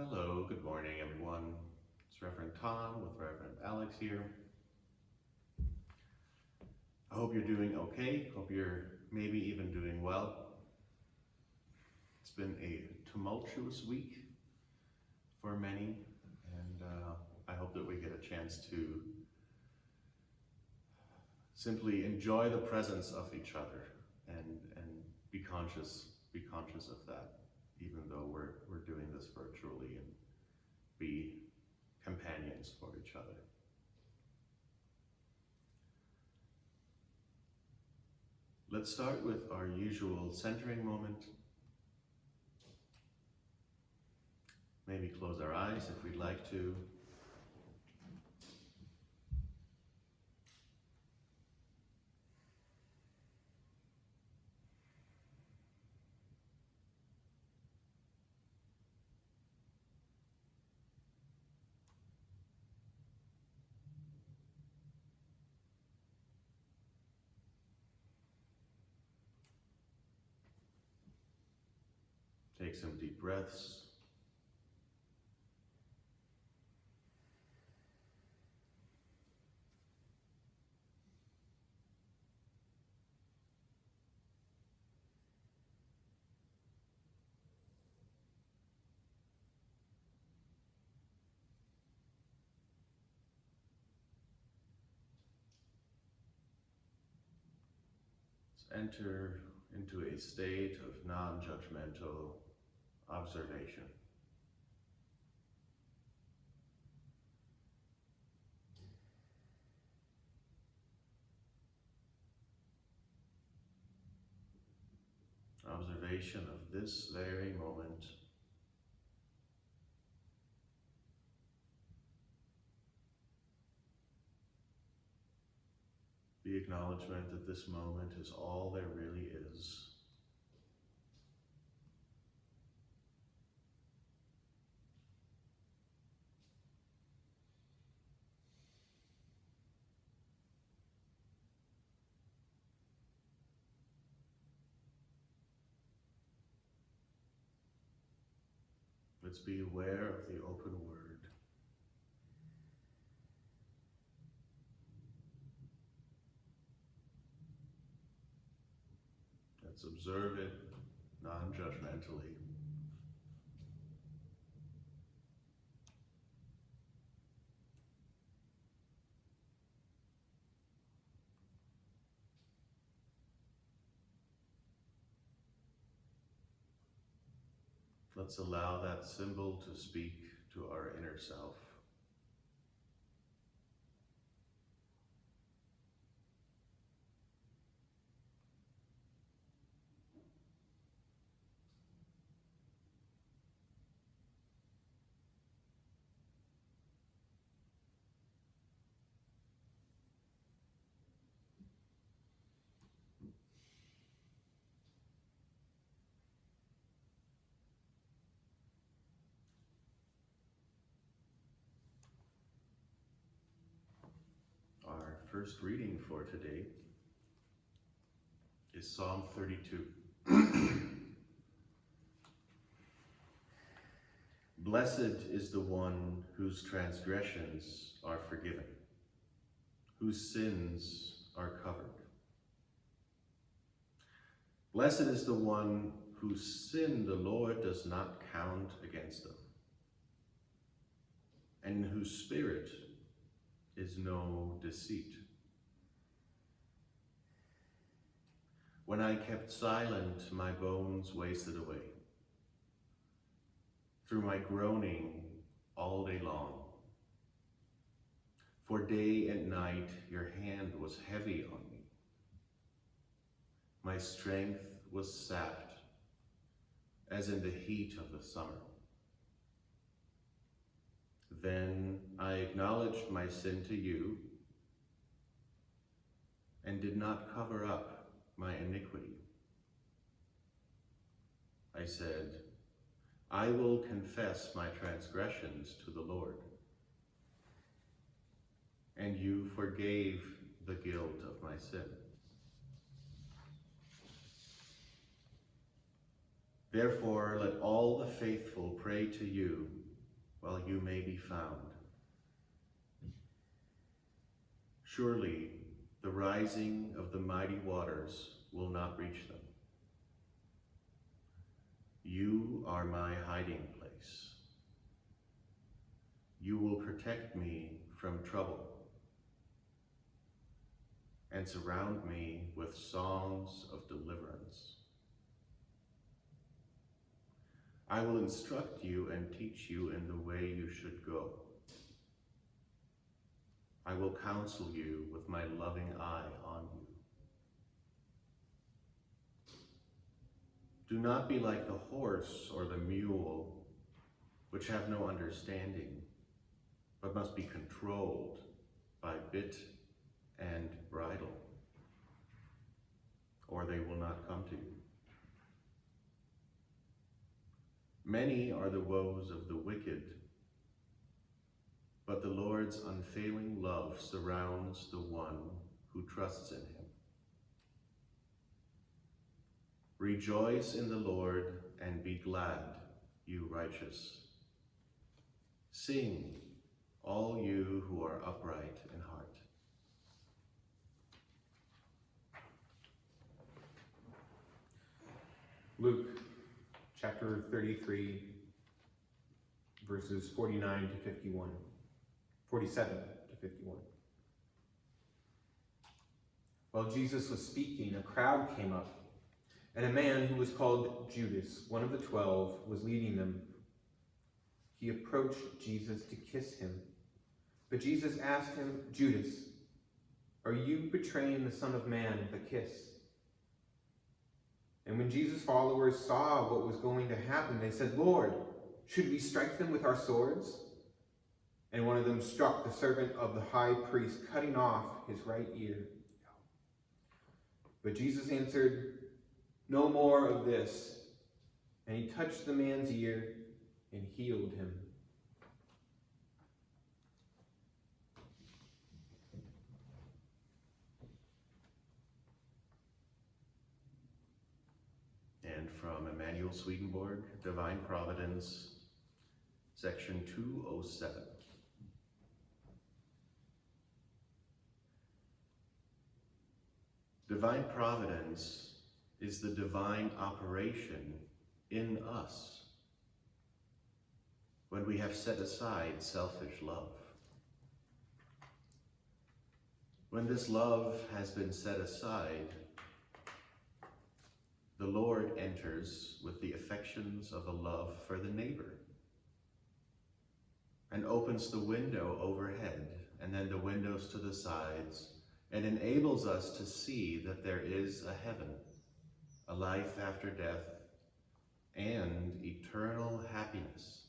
Hello, good morning everyone. It's Reverend Tom with Reverend Alex here. I hope you're doing okay. Hope you're maybe even doing well. It's been a tumultuous week for many, and I hope that we get a chance to simply enjoy the presence of each other and be conscious of that, even though we're doing this virtually, and be companions for each other. Let's start with our usual centering moment. Maybe close our eyes if we'd like to. Take some deep breaths. Let's enter into a state of non-judgmental observation. Observation of this very moment. The acknowledgement that this moment is all there really is. Let's be aware of the open word. Let's observe it non-judgmentally. Let's allow that symbol to speak to our inner self. Our first reading for today is Psalm 32. Blessed is the one whose transgressions are forgiven, whose sins are covered. Blessed is the one whose sin the Lord does not count against them, and in whose spirit is no deceit. When I kept silent, my bones wasted away through my groaning all day long. For day and night your hand was heavy on me. My strength was sapped as in the heat of the summer. Then I acknowledged my sin to you and did not cover up my iniquity. I said, I will confess my transgressions to the Lord. And you forgave the guilt of my sin. Therefore, let all the faithful pray to you while you may be found. Surely the rising of the mighty waters will not reach them. You are my hiding place. You will protect me from trouble and surround me with songs of deliverance. I will instruct you and teach you in the way you should go. I will counsel you with my loving eye on you. Do not be like the horse or the mule, which have no understanding, but must be controlled by bit and bridle, or they will not come to you. Many are the woes of the wicked, but the Lord's unfailing love surrounds the one who trusts in him. Rejoice in the Lord and be glad, you righteous. Sing, all you who are upright in heart. Luke chapter 33, verses 47 to 51. While Jesus was speaking, a crowd came up, and a man who was called Judas, one of the 12, was leading them. He approached Jesus to kiss him. But Jesus asked him, Judas, are you betraying the Son of Man with a kiss? And when Jesus' followers saw what was going to happen, they said, Lord, should we strike them with our swords? And one of them struck the servant of the high priest, cutting off his right ear. But Jesus answered, no more of this. And he touched the man's ear and healed him. And from Swedenborg, Divine Providence, section 207. Divine Providence is the divine operation in us when we have set aside selfish love. When this love has been set aside, the Lord enters with the affections of a love for the neighbor and opens the window overhead and then the windows to the sides and enables us to see that there is a heaven, a life after death, and eternal happiness.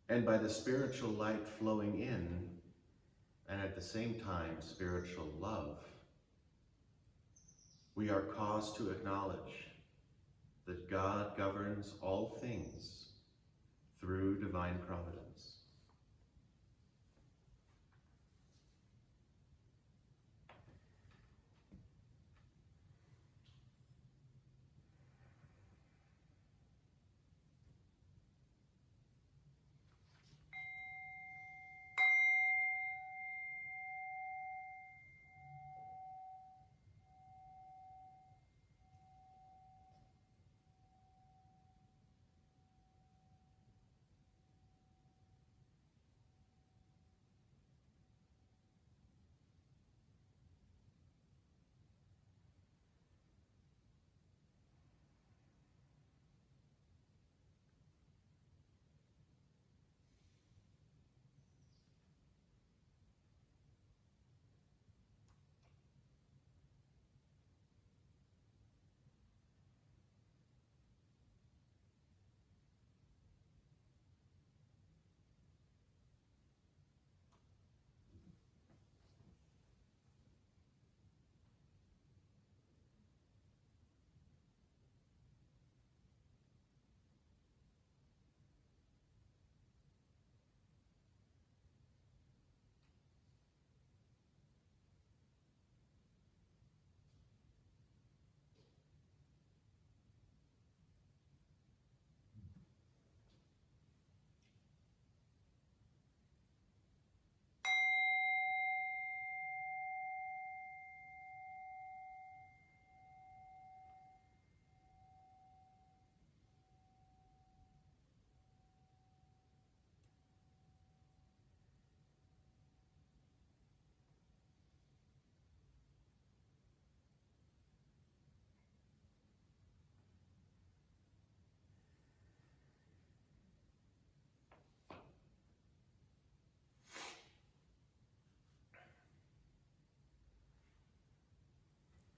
And by the spiritual light flowing in, and at the same time spiritual love, we are caused to acknowledge that God governs all things through divine providence.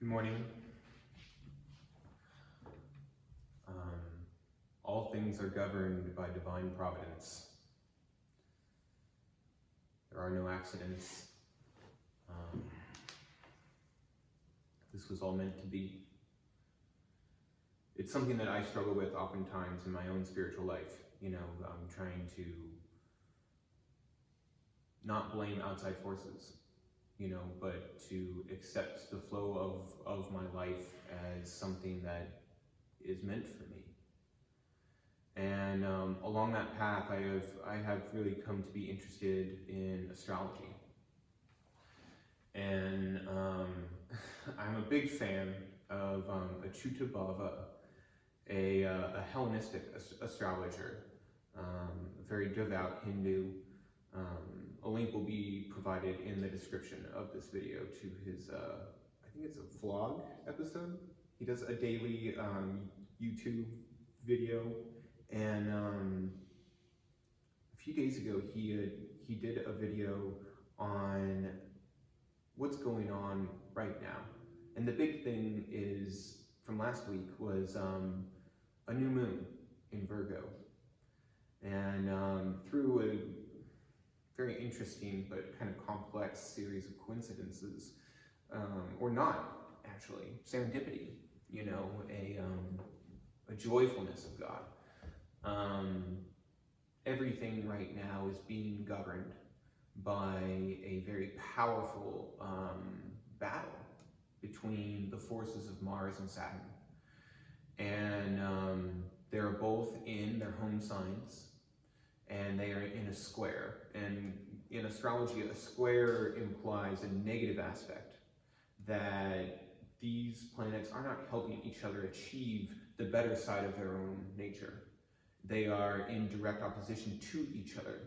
Good morning. All things are governed by divine providence. There are no accidents. This was all meant to be. It's something that I struggle with oftentimes in my own spiritual life. I'm trying to not blame outside forces, but to accept the flow of my life as something that is meant for me. And along that path, I have really come to be interested in astrology. And I'm a big fan of Achyuta Bhava, a Hellenistic astrologer, a very devout Hindu. A link will be provided in the description of this video to his, I think it's a vlog episode. He does a daily YouTube video, and a few days ago he did a video on what's going on right now. And the big thing is, from last week, was a new moon in Virgo. And through a very interesting but kind of complex series of coincidences, or not actually, serendipity, a joyfulness of God. Everything right now is being governed by a very powerful battle between the forces of Mars and Saturn. And they're both in their home signs, and they are in a square. And in astrology, a square implies a negative aspect, that these planets are not helping each other achieve the better side of their own nature. They are in direct opposition to each other.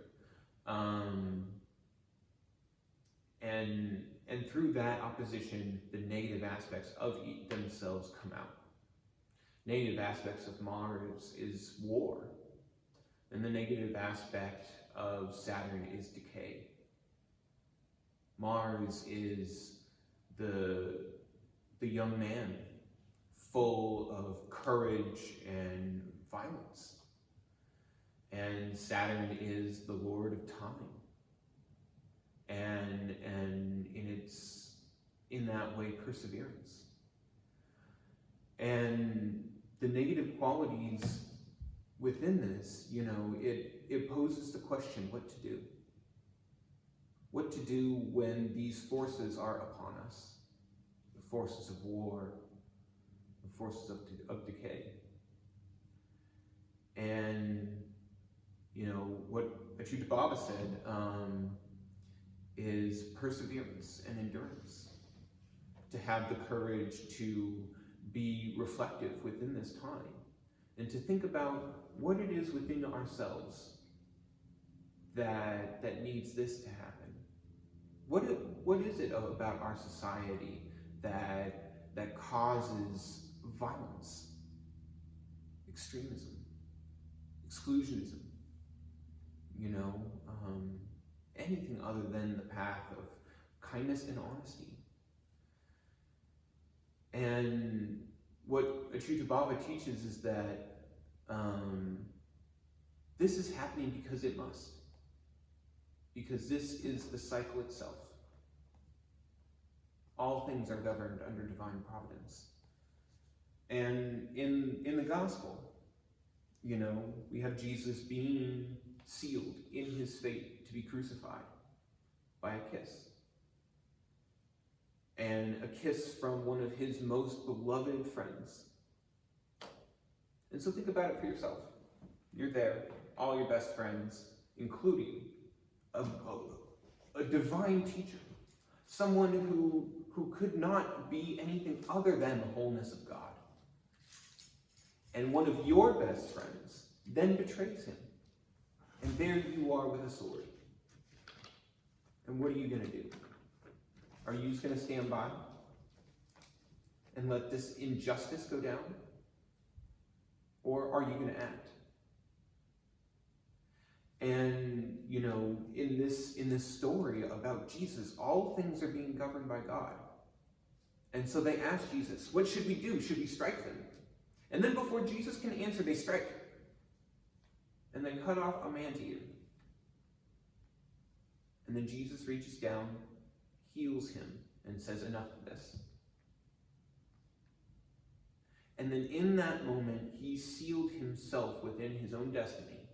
And through that opposition, the negative aspects of themselves come out. Negative aspects of Mars is war, and the negative aspect of Saturn is decay. Mars is the young man, full of courage and violence. And Saturn is the lord of time. And it's, in that way, perseverance. And the negative qualities within this, it poses the question what to do. What to do when these forces are upon us. The forces of war, the forces of decay. And, what Achyuta Bhava said is perseverance and endurance. To have the courage to be reflective within this time, and to think about what it is within ourselves that needs this to happen. What is it about our society that causes violence, extremism, exclusionism, anything other than the path of kindness and honesty? And what Achyuta Bhava teaches is that this is happening because it must. Because this is the cycle itself. All things are governed under divine providence. And in the gospel, we have Jesus being sealed in his fate to be crucified by a kiss. And a kiss from one of his most beloved friends. And so think about it for yourself. You're there, all your best friends, including a divine teacher, someone who could not be anything other than the wholeness of God. And one of your best friends then betrays him. And there you are with a sword. And what are you going to do? Are you just going to stand by and let this injustice go down? Or are you going to act? And, in this story about Jesus, all things are being governed by God. And so they ask Jesus, what should we do? Should we strike them? And then before Jesus can answer, they strike. And they cut off a man's ear. And then Jesus reaches down, heals him, and says, enough of this. And then in that moment, he sealed himself within his own destiny,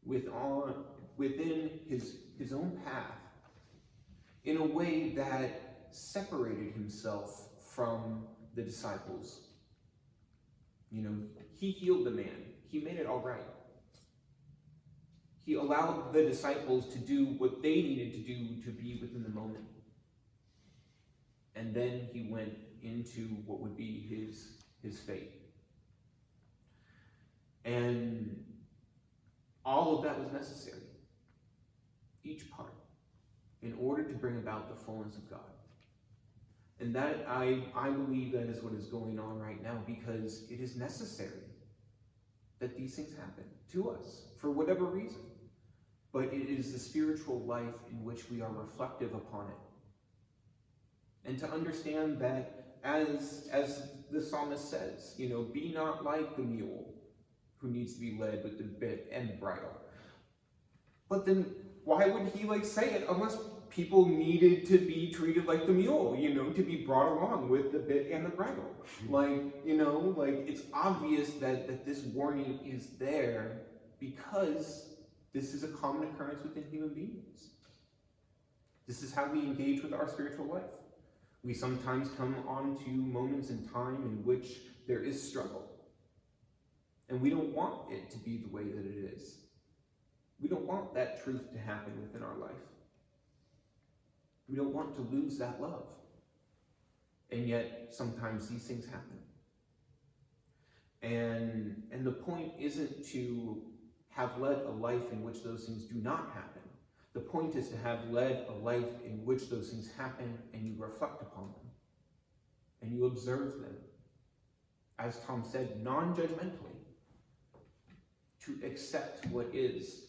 within his own path, in a way that separated himself from the disciples. He healed the man. He made it all right. He allowed the disciples to do what they needed to do to be within the moment. And then he went into what would be his fate. And all of that was necessary. Each part. In order to bring about the fullness of God. And that, I believe that is what is going on right now, because it is necessary that these things happen to us, for whatever reason. But it is the spiritual life in which we are reflective upon it. And to understand that, as the psalmist says, be not like the mule who needs to be led with the bit and the bridle. But then, why would he say it unless people needed to be treated like the mule, to be brought along with the bit and the bridle? It's obvious that this warning is there because this is a common occurrence within human beings. This is how we engage with our spiritual life. We sometimes come onto moments in time in which there is struggle. And we don't want it to be the way that it is. We don't want that truth to happen within our life. We don't want to lose that love. And yet, sometimes these things happen. And the point isn't to have led a life in which those things do not happen. The point is to have led a life in which those things happen and you reflect upon them. And you observe them. As Tom said, non-judgmentally. To accept what is.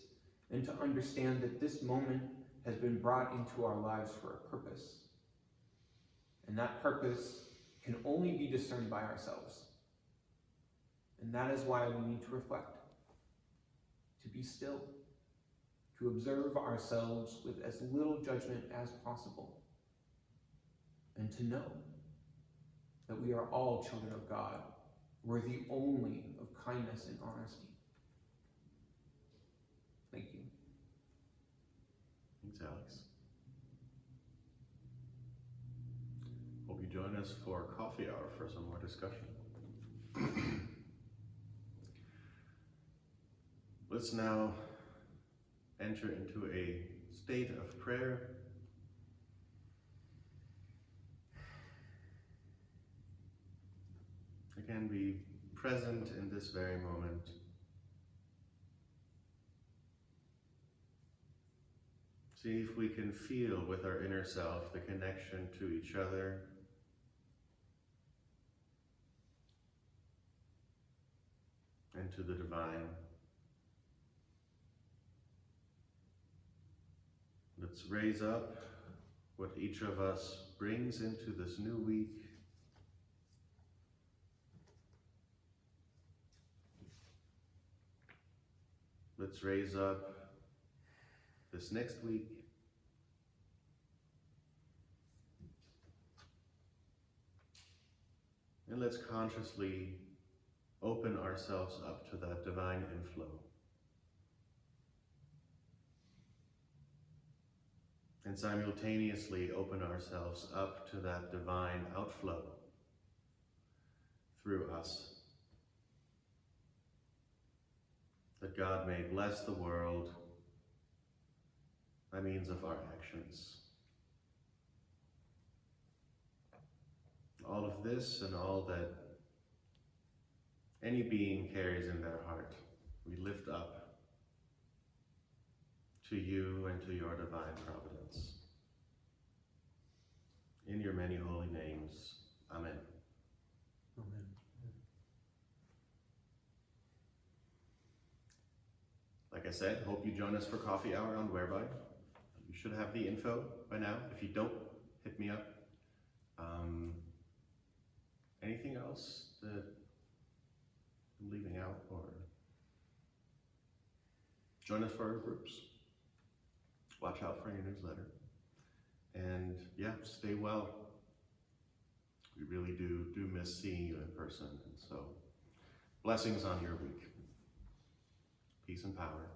And to understand that this moment has been brought into our lives for a purpose. And that purpose can only be discerned by ourselves. And that is why we need to reflect. To be still. To observe ourselves with as little judgment as possible. And to know that we are all children of God, worthy only of kindness and honesty. Thank you. Thanks, Alex. Hope you join us for coffee hour for some more discussion. Let's now enter into a state of prayer. Again, be present in this very moment. See if we can feel with our inner self the connection to each other. And to the divine. Let's raise up what each of us brings into this new week. Let's raise up this next week. And let's consciously open ourselves up to that divine inflow. And simultaneously open ourselves up to that divine outflow through us. That God may bless the world by means of our actions. All of this and all that any being carries in their heart, we lift up to you and to your divine providence. In your many holy names, amen. Amen. Like I said, hope you join us for coffee hour on Whereby. You should have the info by now. If you don't, hit me up. Anything else that I'm leaving out, or join us for our groups. Watch out for your newsletter. And yeah, stay well. We really do miss seeing you in person. And so blessings on your week. Peace and power.